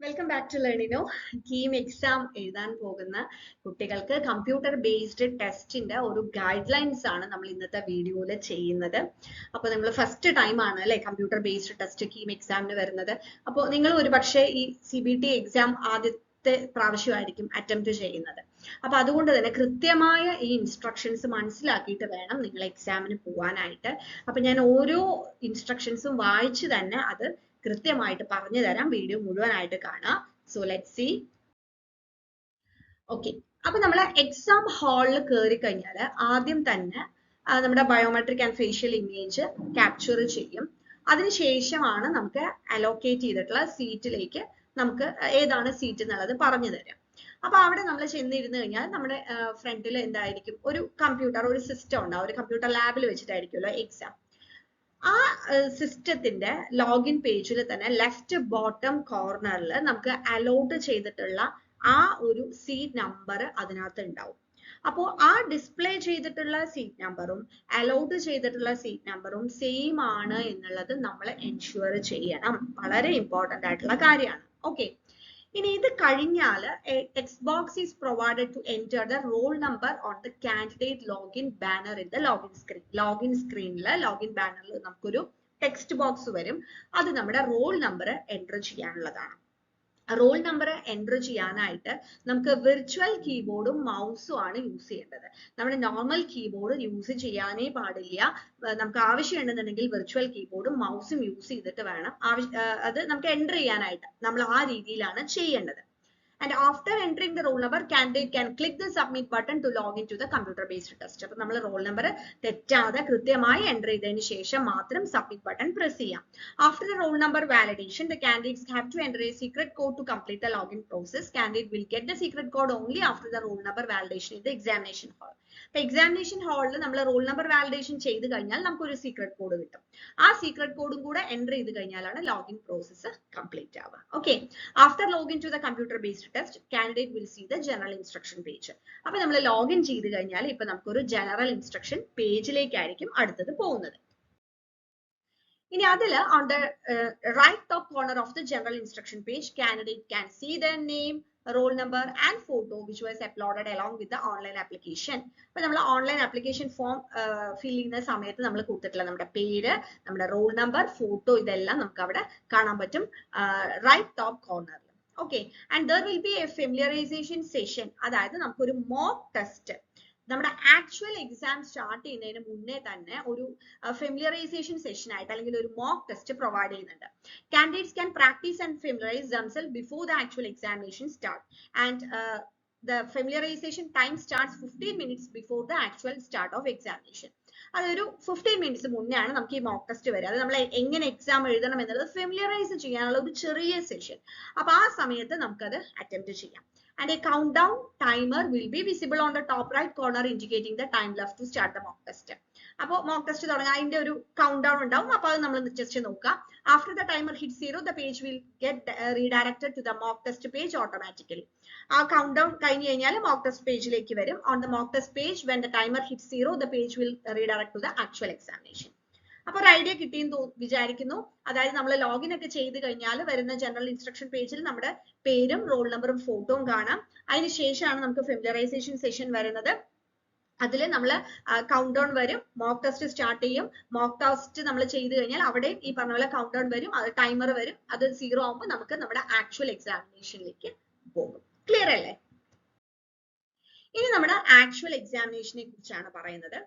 Welcome back to ലേണിനോ. KEAM exam എഴുതാൻ പോകുന്ന കുട്ടികൾക്ക് കമ്പ്യൂട്ടർ ബേസ്ഡ് ടെസ്റ്റിന്റെ ഒരു ഗൈഡ് ലൈൻസ് ആണ് നമ്മൾ ഇന്നത്തെ വീഡിയോയിൽ ചെയ്യുന്നത്. അപ്പോൾ നിങ്ങൾ ഫസ്റ്റ് ടൈം ആണ് അല്ലെ കമ്പ്യൂട്ടർ ബേസ്ഡ് ടെസ്റ്റ് കീം എക്സാമിന് വരുന്നത്. അപ്പോൾ നിങ്ങൾ ഒരു പക്ഷേ ഈ CBT എക്സാം ആദ്യത്തെ പ്രാവശ്യമായിരിക്കും അറ്റംപ്റ്റ് ചെയ്യുന്നത്. അപ്പൊ അതുകൊണ്ട് തന്നെ കൃത്യമായ ഈ ഇൻസ്ട്രക്ഷൻസ് മനസ്സിലാക്കിയിട്ട് വേണം നിങ്ങൾ എക്സാമിന് പോകാനായിട്ട്. അപ്പൊ ഞാൻ ഓരോ ഇൻസ്ട്രക്ഷൻസും വായിച്ച് തന്നെ അത് കൃത്യമായിട്ട് പറഞ്ഞു തരാം. വീഡിയോ മുഴുവനായിട്ട് കാണാം. So let see. ഓക്കെ, അപ്പൊ നമ്മൾ എക്സാം ഹാളിൽ കയറി കഴിഞ്ഞാൽ ആദ്യം തന്നെ നമ്മുടെ biometric and facial image capture ചെയ്യും. അതിനുശേഷമാണ് നമുക്ക് അലോക്കേറ്റ് ചെയ്തിട്ടുള്ള സീറ്റിലേക്ക് നമുക്ക് ഏതാണ് സീറ്റ് എന്നുള്ളത് പറഞ്ഞു തരാം. അപ്പൊ അവിടെ നമ്മൾ ചെന്നിരുന്നു കഴിഞ്ഞാൽ നമ്മുടെ ഫ്രണ്ടിൽ എന്തായിരിക്കും, ഒരു കമ്പ്യൂട്ടർ, ഒരു സിസ്റ്റം ഉണ്ടാവും. ഒരു കമ്പ്യൂട്ടർ ലാബിൽ വെച്ചിട്ടായിരിക്കുമല്ലോ എക്സാം. ആ സിസ്റ്റത്തിന്റെ ലോഗിൻ പേജിൽ തന്നെ ലെഫ്റ്റ് ബോട്ടം കോർണറിൽ നമുക്ക് അലോട്ട് ചെയ്തിട്ടുള്ള ആ ഒരു സീറ്റ് നമ്പർ അതിനകത്ത് ഉണ്ടാവും. അപ്പോൾ ആ ഡിസ്പ്ലേ ചെയ്തിട്ടുള്ള സീറ്റ് നമ്പറും അലോട്ട് ചെയ്തിട്ടുള്ള സീറ്റ് നമ്പറും സെയിം ആണ് എന്നുള്ളത് നമ്മൾ എൻഷുർ ചെയ്യണം. വളരെ ഇമ്പോർട്ടന്റ് ആയിട്ടുള്ള കാര്യമാണ്. ഓക്കെ, ഇനി ഇത് കഴിഞ്ഞാൽ text box is provided to enter the roll number on the candidate login banner in the login സ്ക്രീൻ. ലോഗിൻ സ്ക്രീനിൽ ലോഗിൻ ബാനറിൽ നമുക്കൊരു ടെക്സ്റ്റ് ബോക്സ് വരും. അത് നമ്മുടെ റോൾ നമ്പർ എൻറ്റർ ചെയ്യാനുള്ളതാണ്. റോൾ നമ്പർ എൻറ്റർ ചെയ്യാനായിട്ട് നമുക്ക് വിർച്വൽ കീബോർഡും മൗസും ആണ് യൂസ് ചെയ്യേണ്ടത്. നമ്മുടെ നോർമൽ കീബോർഡ് യൂസ് ചെയ്യാനേ പാടില്ല. നമുക്ക് ആവശ്യമുണ്ടെന്നുണ്ടെങ്കിൽ വിർച്വൽ കീബോർഡും മൗസും യൂസ് ചെയ്തിട്ട് വേണം അത് നമുക്ക് എൻറ്റർ ചെയ്യാനായിട്ട്. നമ്മൾ ആ രീതിയിലാണ് ചെയ്യേണ്ടത്. And after entering the roll number, candidate can click the submit button to log into the computer based test. അപ്പോൾ നമ്മൾ റോൾ നമ്പർ തെറ്റാതെ കൃത്യമായി എൻ്റർ ചെയ്തതിന് ശേഷം മാത്രം സബ്മിറ്റ് ബട്ടൺ പ്രസ് ചെയ്യാം. After the roll number validation, the candidates have to enter a secret code to complete the login process. Candidate will get the secret code only after the roll number validation in the examination hall. അപ്പോൾ examination ഹാളിൽ നമ്മൾ roll number validation ചെയ്ത് കഴിഞ്ഞാൽ നമുക്കൊരു secret code കിട്ടും. ആ secret കോഡും കൂടെ എൻ്റർ ചെയ്ത് കഴിഞ്ഞാലാണ് ലോഗിൻ പ്രോസസ്സ് കംപ്ലീറ്റ് ആവുക. Okay, after login to the computer based test, candidate will see the general instruction page. അപ്പൊ നമ്മൾ ലോഗിൻ ചെയ്ത് കഴിഞ്ഞാൽ ഇപ്പൊ നമുക്കൊരു ജനറൽ ഇൻസ്ട്രക്ഷൻ പേജിലേക്കായിരിക്കും അടുത്തത് പോകുന്നത്. ഇനി അതിൽ on the right top corner of the general instruction page, candidate can see the name, roll number and photo which was uploaded along with the online application. അപ്പൊ നമ്മൾ ഓൺലൈൻ ആപ്ലിക്കേഷൻ ഫോം ഫിൽ ചെയ്യുന്ന സമയത്ത് നമ്മൾ കൊടുത്തിട്ടുള്ള നമ്മുടെ പേര്, നമ്മുടെ roll number, photo, ഇതെല്ലാം നമുക്ക് അവിടെ കാണാൻ പറ്റും റൈറ്റ് ടോപ്പ് കോർണറിൽ. Okay, and there will be a familiarisation session. അതായത് നമുക്കൊരു മോക്ക് ടെസ്റ്റ്, നമ്മുടെ ആക്ച്വൽ എക്സാം സ്റ്റാർട്ട് ചെയ്യുന്നതിന് മുന്നേ തന്നെ ഒരു ഫെമിലിയറൈസേഷൻ സെഷൻ ആയിട്ട് അല്ലെങ്കിൽ ഒരു മോക്ക് ടെസ്റ്റ് പ്രൊവൈഡ് ചെയ്യുന്നുണ്ട്. Candidates can practice and familiarize themselves before the actual examination start, and the familiarization time starts 15 minutes before the actual start of examination. അതൊരു 15 minutes മുന്നേ ആണ് നമുക്ക് ഈ മോക്ക് ടെസ്റ്റ് വരിക. അത് നമ്മൾ എങ്ങനെ എക്സാം എഴുതണം എന്നുള്ളത് ഫെമിലിയറൈസ് ചെയ്യാനുള്ള ഒരു ചെറിയ സെഷൻ. അപ്പൊ ആ സമയത്ത് നമുക്കത് അറ്റംപ്റ്റ് ചെയ്യാം. And a countdown timer will be visible on the top right corner indicating the time left to start the mock test. അപ്പോൾ മോക്ക് ടെസ്റ്റ് തുടങ്ങാൻ അതിന്റെ ഒരു കൗണ്ട് ഡൗൺ ഉണ്ടാവും. അപ്പൊ അത് നമ്മൾ ജസ്റ്റ് നോക്കാം. After the timer hits 0, the page will get redirected to the mock test page automatically. ആ കൗണ്ട് ഡൗൺ കഴിഞ്ഞ് കഴിഞ്ഞാൽ മോക്ക് ടെസ്റ്റ് പേജിലേക്ക് വരും. On the mock test page, when the timer hits 0, the page will redirect to the actual examination. അപ്പൊ ഒരു idea കിട്ടിയെന്ന് വിചാരിക്കുന്നു. അതായത് നമ്മൾ ലോഗിൻ ഒക്കെ ചെയ്ത് കഴിഞ്ഞാൽ വരുന്ന ജനറൽ ഇൻസ്ട്രക്ഷൻ പേജിൽ നമ്മുടെ പേരും റോൾ നമ്പറും ഫോട്ടോയും കാണാം. അതിനുശേഷമാണ് നമുക്ക് ഫെമിലിയറൈസേഷൻ സെഷൻ വരുന്നത്. അതിൽ നമ്മൾ കൗണ്ട് ഡൗൺ വരും, മോക്ക് ടെസ്റ്റ് സ്റ്റാർട്ട് ചെയ്യും. മോക്ക് ടെസ്റ്റ് നമ്മൾ ചെയ്ത് കഴിഞ്ഞാൽ അവിടെ ഈ പറഞ്ഞ പോലെ കൗണ്ട് ഡൗൺ വരും, അത് ടൈമർ വരും. അത് 0 ആകുമ്പോൾ നമുക്ക് നമ്മുടെ ആക്ച്വൽ എക്സാമിനേഷനിലേക്ക് പോകും. ക്ലിയർ അല്ലേ? ഇനി നമ്മുടെ ആക്ച്വൽ എക്സാമിനേഷനെ കുറിച്ചാണ് പറയുന്നത്.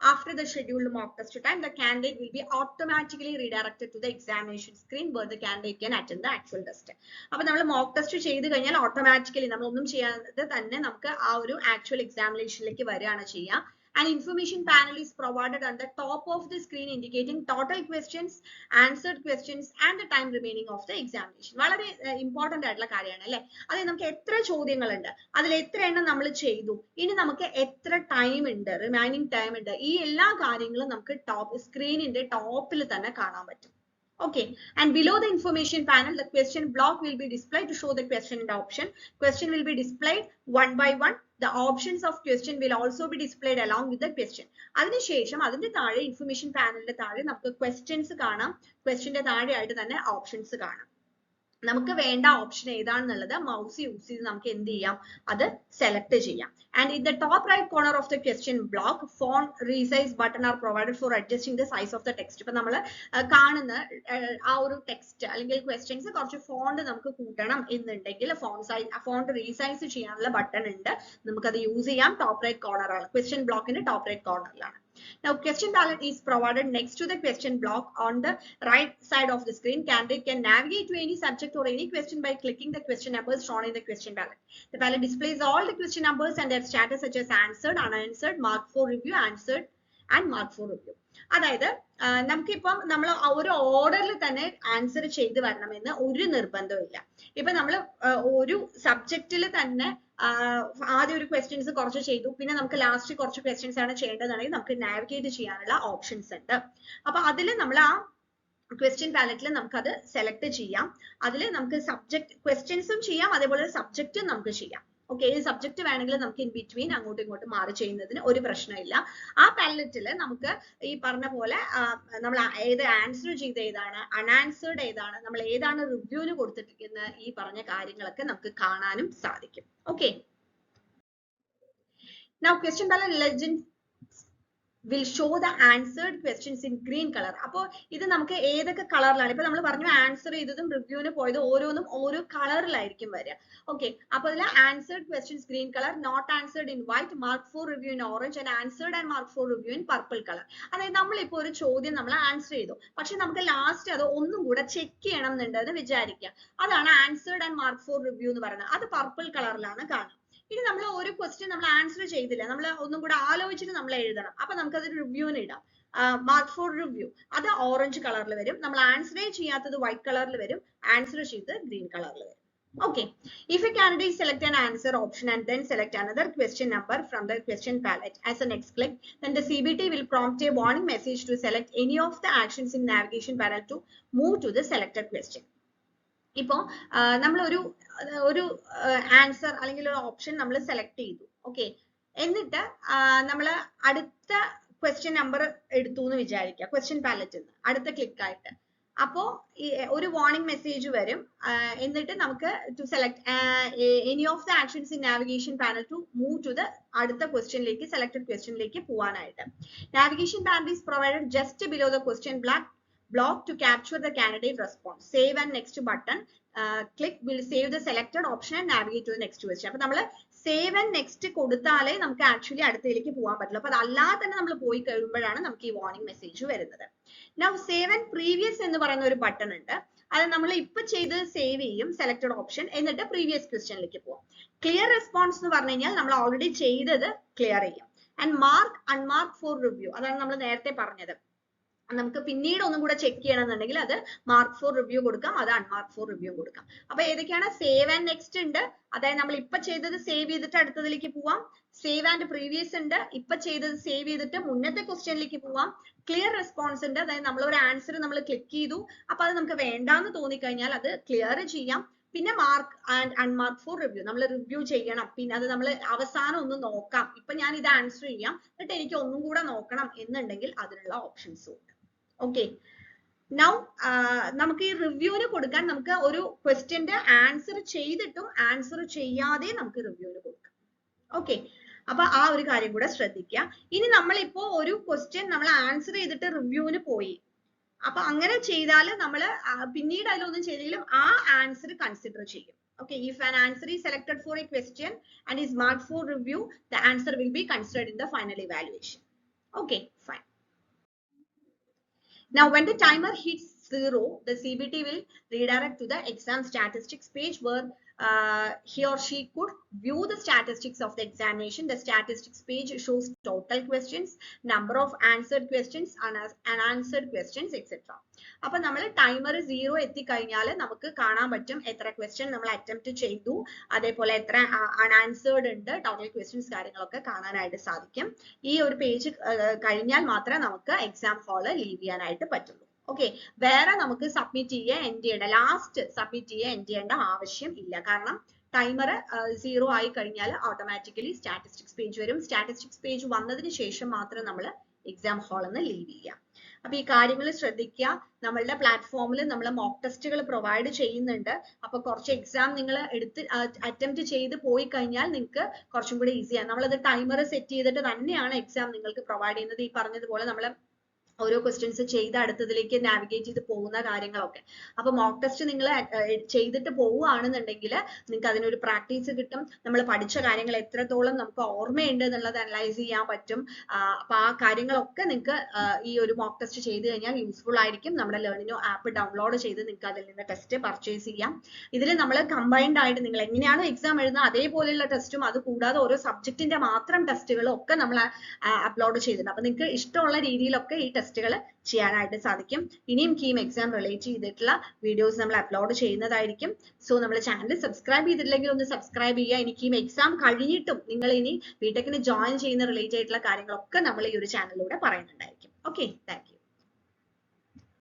After the scheduled mock test time, the candidate will be automatically redirected to the examination screen where the candidate can attend the actual test. അപ്പോൾ നമ്മൾ മോക്ക് ടെസ്റ്റ് ചെയ്ത് കഴിഞ്ഞാൽ ഓട്ടോമാറ്റിക്കലി നമ്മൾ ഒന്നും ചെയ്യാതെ തന്നെ നമുക്ക് ആ ഒരു ആക്ച്വൽ എക്സാമിനേഷനിലേക്ക് വരികയാണ് ചെയ്യുക. An information panel is provided on the top of the screen indicating total questions, answered questions and the time remaining of the examination. വളരെ ഇമ്പോർട്ടന്റ് ആയിട്ടുള്ള കാര്യമാണ് അല്ലെ. അതായത് നമുക്ക് എത്ര ചോദ്യങ്ങളുണ്ട്, അതിൽ എത്ര എണ്ണം നമ്മൾ ചെയ്തു, ഇനി നമുക്ക് എത്ര ടൈം ഉണ്ട്, റിമൈനിങ് ടൈം ഉണ്ട്, ഈ എല്ലാ കാര്യങ്ങളും നമുക്ക് ടോപ്പ് സ്ക്രീനിന്റെ ടോപ്പിൽ തന്നെ കാണാൻ പറ്റും. Okay, and below the information panel, the question block will be displayed to show the question and option. Question will be displayed one by one. The options of question will also be displayed along with the question. അതിനുശേഷം അതിന്റെ താഴെ information പാനലിന്റെ താഴെ നമുക്ക് questions കാണാം. ക്വസ്റ്റ്യന്റെ താഴെയായിട്ട് തന്നെ options കാണാം. നമുക്ക് വേണ്ട ഓപ്ഷൻ ഏതാണെന്നുള്ളത് മൗസ് യൂസ് ചെയ്ത് നമുക്ക് എന്ത് ചെയ്യാം, അത് സെലക്ട് ചെയ്യാം. And in the top right corner of the question block, font resize button are provided for adjusting the size of the text. ഇപ്പൊ നമ്മൾ കാണുന്ന ആ ഒരു ടെക്സ്റ്റ് അല്ലെങ്കിൽ ക്വസ്റ്റ്യൻസ് കുറച്ച് ഫോണ്ട് നമുക്ക് കൂട്ടണം എന്നുണ്ടെങ്കിൽ ഫോണ്ട് റീസൈസ് ചെയ്യാനുള്ള ബട്ടൺ ഉണ്ട്, നമുക്കത് യൂസ് ചെയ്യാം. ടോപ്പ് റൈറ്റ് കോർണറാണ്, ക്വസ്റ്റ്യൻ ബ്ലോക്കിന്റെ ടോപ്പ് റൈറ്റ് കോർണറിലാണ്. Now question palette is provided next to the question block on the right side of the screen. Candidate can navigate to any subject or any question by clicking the question numbers shown in the question palette. The palette displays all the question numbers and their status such as answered, unanswered, marked for review, answered and marked for review. അതായത് നമുക്കിപ്പം നമ്മൾ ഒരു ഓർഡറിൽ തന്നെ answer ചെയ്ത് വരണമെന്ന് ഒരു നിർബന്ധമില്ല. ഇപ്പൊ നമ്മൾ ഒരു സബ്ജക്റ്റിൽ തന്നെ ആദ്യം ഒരു ക്വസ്റ്റ്യൻസ് കുറച്ച് ചെയ്തു, പിന്നെ നമുക്ക് ലാസ്റ്റ് കുറച്ച് ക്വസ്റ്റ്യൻസ് ആണ് ചെയ്യേണ്ടതാണെങ്കിൽ നമുക്ക് നാവിഗേറ്റ് ചെയ്യാനുള്ള ഓപ്ഷൻസ് ഉണ്ട്. അപ്പൊ അതിൽ നമ്മൾ ആ ക്വസ്റ്റ്യൻ പാലറ്റിൽ നമുക്കത് സെലക്ട് ചെയ്യാം. അതിൽ നമുക്ക് സബ്ജക്ട് ക്വസ്റ്റ്യൻസും ചെയ്യാം, അതേപോലെ സബ്ജക്റ്റും നമുക്ക് ചെയ്യാം. ഓക്കെ, ഈ സബ്ജക്ട് വേണമെങ്കിൽ നമുക്ക് ഇൻ ബിറ്റ്വീൻ അങ്ങോട്ടും ഇങ്ങോട്ടും മാറി ചെയ്യുന്നതിന് ഒരു പ്രശ്നമില്ല. ആ പാലറ്റിൽ നമുക്ക് ഈ പറഞ്ഞ പോലെ നമ്മൾ ഏത് ആൻസർ ചെയ്ത് ഏതാണ്, അൺആൻസേർഡ് ഏതാണ്, നമ്മൾ ഏതാണ് റിവ്യൂവിന് കൊടുത്തിരിക്കുന്ന ഈ പറഞ്ഞ കാര്യങ്ങളൊക്കെ നമുക്ക് കാണാനും സാധിക്കും. Okay, now question palette legend will show the answered questions in green color. അപ്പോൾ ഇത് നമുക്ക് ഏതൊക്കെ കളറിലാണ്, ഇപ്പൊ നമ്മൾ പറഞ്ഞു ആൻസർ ചെയ്തതും റിവ്യൂവിന് പോയത് ഓരോന്നും ഓരോ കളറിലായിരിക്കും വരിക. ഓക്കെ, അപ്പൊ അതിൽ answered questions green colour, not answered in white, mark for review in orange and answered and mark for review in purple colour. അതായത് നമ്മളിപ്പോ ഒരു ചോദ്യം നമ്മൾ ആൻസർ ചെയ്തു, പക്ഷെ നമുക്ക് ലാസ്റ്റ് അത് ഒന്നും കൂടെ ചെക്ക് ചെയ്യണം എന്നുണ്ടെന്ന് വിചാരിക്കുക. അതാണ് answered and mark for review എന്ന് പറയുന്നത്. അത് പർപ്പിൾ കളറിലാണ് കാണുക. ഇനി നമ്മൾ ഒരു ക്വസ്റ്റ്യൻ നമ്മൾ ആൻസർ ചെയ്തില്ല, നമ്മൾ ഒന്നും കൂടെ ആലോചിച്ചിട്ട് നമ്മൾ എഴുതണം. അപ്പൊ നമുക്കത് റിവ്യൂവിന് ഇടാം, മാർക്ക് ഫോർ റിവ്യൂ, അത് ഓറഞ്ച് കളറിൽ വരും. നമ്മൾ ആൻസറേ ചെയ്യാത്തത് വൈറ്റ് കളറിൽ വരും, ആൻസർ ചെയ്ത് ഗ്രീൻ കളറിൽ വരും. Okay, if a candidate select an answer option and then select another question number from the question palette as a next click, then the CBT will prompt a warning message to select any of the actions in navigation panel to move to the selected question. ഇപ്പോൾ നമ്മൾ ഒരു answer അല്ലെങ്കിൽ ഒരു option നമ്മൾ select ചെയ്തു. Okay, എന്നിട്ട് നമ്മൾ അടുത്ത ക്വസ്റ്റ്യൻ നമ്പർ എടുത്തു എന്ന് വിചാരിക്കുക, ക്വസ്റ്റ്യൻ പാലറ്റിൽ നിന്ന് അടുത്ത ക്ലിക്ക് ആയിട്ട്. അപ്പോ ഒരു വാർണിംഗ് മെസ്സേജ് വരും, എന്നിട്ട് നമുക്ക് to select any of the actions in navigation panel to move to the അടുത്ത ക്വസ്റ്റ്യനിലേക്ക്, സെലക്ടഡ് ക്വസ്റ്റ്യനിലേക്ക് പോകാനായിട്ട്. Navigation panel is provided just below the question block to capture the candidate response. Save and next button click will save the selected option and navigate to the next question. അപ്പൊ നമ്മൾ save and next കൊടുത്താലേ നമുക്ക് actually അടുത്തതിലേക്ക് പോകാൻ പറ്റില്ല. അപ്പൊ അതല്ലാതെ തന്നെ നമ്മൾ പോയി കഴിയുമ്പോഴാണ് നമുക്ക് ഈ വാർണിംഗ് മെസ്സേജ് വരുന്നത്. Now സേവ് ആൻഡ് പ്രീവിയസ് എന്ന് പറയുന്ന ഒരു ബട്ടൺ ഉണ്ട്, അത് നമ്മൾ ഇപ്പൊ ചെയ്ത് സേവ് ചെയ്യും സെലക്ടഡ് ഓപ്ഷൻ, എന്നിട്ട് പ്രീവിയസ് ക്വസ്റ്റ്യനിലേക്ക് പോകും. ക്ലിയർ റെസ്പോൺസ് എന്ന് പറഞ്ഞു കഴിഞ്ഞാൽ നമ്മൾ ഓൾറെഡി ചെയ്തത് ക്ലിയർ ചെയ്യും. ആൻഡ് മാർക്ക് അൺമാർക്ക് ഫോർ റിവ്യൂ, അതാണ് നമ്മൾ നേരത്തെ പറഞ്ഞത്. നമുക്ക് പിന്നീട് ഒന്നും കൂടെ ചെക്ക് ചെയ്യണമെന്നുണ്ടെങ്കിൽ അത് മാർക്ക് ഫോർ റിവ്യൂ കൊടുക്കാം, അത് അൺമാർക്ക് ഫോർ റിവ്യൂ കൊടുക്കാം. അപ്പൊ ഏതൊക്കെയാണ്? സേവ് ആൻഡ് നെക്സ്റ്റ് ഉണ്ട്, അതായത് നമ്മൾ ഇപ്പൊ ചെയ്തത് സേവ് ചെയ്തിട്ട് അടുത്തതിലേക്ക് പോവാം. സേവ് ആൻഡ് പ്രീവിയസ് ഉണ്ട്, ഇപ്പൊ ചെയ്തത് സേവ് ചെയ്തിട്ട് മുന്നത്തെ ക്വസ്റ്റ്യനിലേക്ക് പോവാം. ക്ലിയർ റെസ്പോൺസ് ഉണ്ട്, അതായത് നമ്മൾ ഒരു ആൻസർ നമ്മൾ ക്ലിക്ക് ചെയ്തു, അപ്പൊ അത് നമുക്ക് വേണ്ടാന്ന് തോന്നിക്കഴിഞ്ഞാൽ അത് ക്ലിയർ ചെയ്യാം. പിന്നെ മാർക്ക് ആൻഡ് അൺമാർക്ക് ഫോർ റിവ്യൂ, നമ്മൾ റിവ്യൂ ചെയ്യണം, പിന്നെ അത് നമ്മൾ അവസാനം ഒന്ന് നോക്കാം. ഇപ്പൊ ഞാൻ ഇത് ആൻസർ ചെയ്യാം, എന്നിട്ട് എനിക്ക് ഒന്നും കൂടെ നോക്കണം എന്നുണ്ടെങ്കിൽ അതിനുള്ള ഓപ്ഷൻസും ഉണ്ട്. ഓക്കെ, നൗ നമുക്ക് ഈ റിവ്യൂവിന് കൊടുക്കാൻ നമുക്ക് ഒരു ക്വസ്റ്റ്യന്റെ ആൻസർ ചെയ്തിട്ടും ആൻസർ ചെയ്യാതെ നമുക്ക് റിവ്യൂവിന് കൊടുക്കാം. ഓക്കെ, അപ്പൊ ആ ഒരു കാര്യം കൂടെ ശ്രദ്ധിക്കുക. ഇനി നമ്മളിപ്പോ ഒരു ക്വസ്റ്റ്യൻ നമ്മൾ ആൻസർ ചെയ്തിട്ട് റിവ്യൂവിന് പോയി, അപ്പൊ അങ്ങനെ ചെയ്താൽ നമ്മൾ പിന്നീട് അതിലൊന്നും ചെയ്തെങ്കിലും ആ ആൻസർ കൺസിഡർ ചെയ്യും. Okay, if an answer is selected for a question and is marked for review, the answer will be considered in the final evaluation. Okay, fine. Now, when the timer hits 0, the CBT will redirect to the exam statistics page where he or she could view the statistics of the examination. The statistics page shows total questions, number of answered questions, unanswered questions, etc. അപ്പോൾ നമ്മൾ timer 0 എത്തിക്കഴിഞ്ഞാൽ നമുക്ക് കാണാൻ പറ്റും എത്ര question നമ്മൾ attempt ചെയ്തു, അതേപോലെ എത്ര അൺആൻസേർഡ് ഉണ്ട്, ടോട്ടൽ ക്വസ്റ്റ്യൻസ് കാര്യങ്ങളൊക്കെ കാണാനായിട്ട് സാധിക്കും. ഈ ഒരു പേജ് കഴിഞ്ഞാൽ മാത്രമേ നമുക്ക് എക്സാം ഹാള് ലീവ് ചെയ്യാനായിട്ട് പറ്റുള്ളൂ. ഓക്കെ, വേറെ നമുക്ക് സബ്മിറ്റ് ചെയ്യുക എൻഡ് ചെയ്യേണ്ട, ലാസ്റ്റ് സബ്മിറ്റ് ചെയ്യുക എൻഡ് ചെയ്യേണ്ട ആവശ്യം ഇല്ല. കാരണം ടൈമർ 0 ആയി കഴിഞ്ഞാൽ ഓട്ടോമാറ്റിക്കലി സ്റ്റാറ്റിസ്റ്റിക്സ് പേജ് വരും. സ്റ്റാറ്റിസ്റ്റിക്സ് പേജ് വന്നതിന് ശേഷം മാത്രം നമ്മൾ എക്സാം ഹാളിൽ നിന്ന് ലീവ് ചെയ്യാം. അപ്പൊ ഈ കാര്യങ്ങൾ ശ്രദ്ധിക്കുക. നമ്മളുടെ പ്ലാറ്റ്ഫോമിൽ നമ്മൾ മോക്ക് ടെസ്റ്റുകൾ പ്രൊവൈഡ് ചെയ്യുന്നുണ്ട്. അപ്പൊ കുറച്ച് എക്സാം നിങ്ങൾ എടുത്ത് അറ്റംപ്റ്റ് ചെയ്ത് പോയി കഴിഞ്ഞാൽ നിങ്ങൾക്ക് കുറച്ചും കൂടി ഈസിയാണ്. നമ്മളത് ടൈമർ സെറ്റ് ചെയ്തിട്ട് തന്നെയാണ് എക്സാം നിങ്ങൾക്ക് പ്രൊവൈഡ് ചെയ്യുന്നത്. ഈ പറഞ്ഞതുപോലെ നമ്മൾ ഓരോ ക്വസ്റ്റ്യൻസ് ചെയ്ത് അടുത്തതിലേക്ക് നാവിഗേറ്റ് ചെയ്ത് പോകുന്ന കാര്യങ്ങളൊക്കെ. അപ്പൊ മോക്ക് ടെസ്റ്റ് നിങ്ങൾ ചെയ്തിട്ട് പോവുകയാണെന്നുണ്ടെങ്കിൽ നിങ്ങൾക്ക് അതിനൊരു പ്രാക്ടീസ് കിട്ടും. നമ്മൾ പഠിച്ച കാര്യങ്ങൾ എത്രത്തോളം നമുക്ക് ഓർമ്മയുണ്ട് എന്നുള്ളത് അനലൈസ് ചെയ്യാൻ പറ്റും. അപ്പൊ ആ കാര്യങ്ങളൊക്കെ നിങ്ങൾക്ക് ഈ ഒരു മോക്ക് ടെസ്റ്റ് ചെയ്ത് കഴിഞ്ഞാൽ യൂസ്ഫുൾ ആയിരിക്കും. നമ്മുടെ ലേണിനോ ആപ്പ് ഡൗൺലോഡ് ചെയ്ത് നിങ്ങൾക്ക് അതിൽ നിന്ന് ടെസ്റ്റ് പർച്ചേസ് ചെയ്യാം. ഇതിൽ നമ്മൾ കമ്പൈൻഡ് ആയിട്ട് നിങ്ങൾ എങ്ങനെയാണോ എക്സാം എഴുതുന്നത് അതേപോലെയുള്ള ടെസ്റ്റും അത് കൂടാതെ ഓരോ സബ്ജക്റ്റിന്റെ മാത്രം ടെസ്റ്റുകളും ഒക്കെ നമ്മൾ അപ്ലോഡ് ചെയ്തിട്ടുണ്ട്. അപ്പൊ നിങ്ങൾക്ക് ഇഷ്ടമുള്ള രീതിയിലൊക്കെ ഈ ടെസ്റ്റുകൾ ചെയ്യാനായിട്ട് സാധിക്കും. ഇനിയും കീം എക്സാം റിലേറ്റ് ചെയ്തിട്ടുള്ള വീഡിയോസ് നമ്മൾ അപ്ലോഡ് ചെയ്യുന്നതായിരിക്കും. സോ നമ്മുടെ ചാനൽ സബ്സ്ക്രൈബ് ചെയ്തിട്ടില്ലെങ്കിൽ ഒന്ന് സബ്സ്ക്രൈബ് ചെയ്യുക. ഇനി കീം എക്സാം കഴിഞ്ഞിട്ടും നിങ്ങൾ ഇനി ബിടെക്കിന് ജോയിൻ ചെയ്യുന്ന റിലേറ്റ് ആയിട്ടുള്ള കാര്യങ്ങളൊക്കെ നമ്മൾ ഈ ഒരു ചാനലിലൂടെ പറയുന്നുണ്ടായിരിക്കും. Okay, thank you.